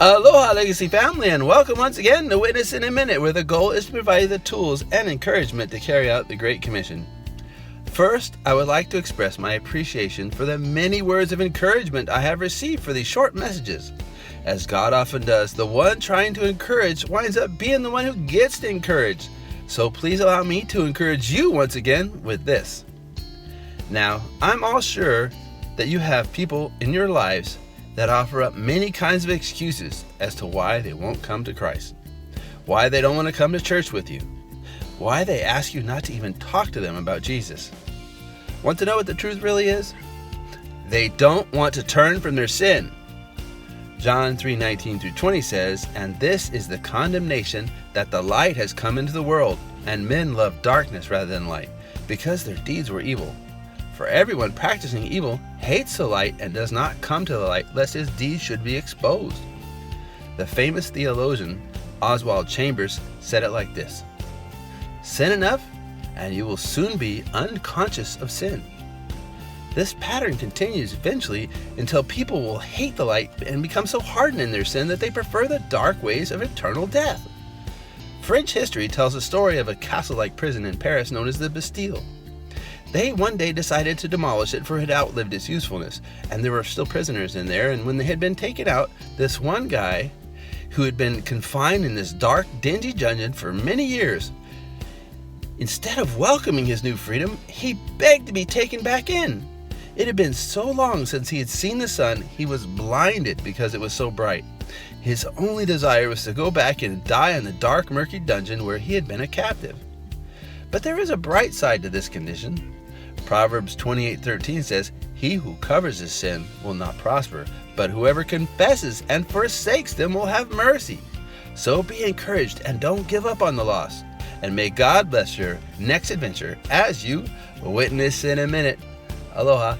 Aloha Legacy family, and welcome once again to Witness in a Minute, where the goal is to provide the tools and encouragement to carry out the Great Commission. First, I would like to express my appreciation for the many words of encouragement I have received for these short messages. As God often does, the one trying to encourage winds up being the one who gets encouraged. So please allow me to encourage you once again with this. Now, I'm all sure that you have people in your lives that offer up many kinds of excuses as to why they won't come to Christ, why they don't want to come to church with you, why they ask you not to even talk to them about Jesus. Want to know what the truth really is? They don't want to turn from their sin. John 3:19-20 says, "And this is the condemnation, that the light has come into the world, and men love darkness rather than light, because their deeds were evil. For everyone practicing evil hates the light and does not come to the light, lest his deeds should be exposed." The famous theologian Oswald Chambers said it like this: "Sin enough, and you will soon be unconscious of sin." This pattern continues eventually until people will hate the light and become so hardened in their sin that they prefer the dark ways of eternal death. French history tells a story of a castle-like prison in Paris known as the Bastille. They one day decided to demolish it, for it had outlived its usefulness, and there were still prisoners in there. And when they had been taken out, this one guy, who had been confined in this dark, dingy dungeon for many years, instead of welcoming his new freedom, he begged to be taken back in. It had been so long since he had seen the sun, he was blinded because it was so bright. His only desire was to go back and die in the dark, murky dungeon where he had been a captive. But there is a bright side to this condition. Proverbs 28:13 says, "He who covers his sin will not prosper, but whoever confesses and forsakes them will have mercy." So be encouraged and don't give up on the lost. And may God bless your next adventure as you witness in a minute. Aloha.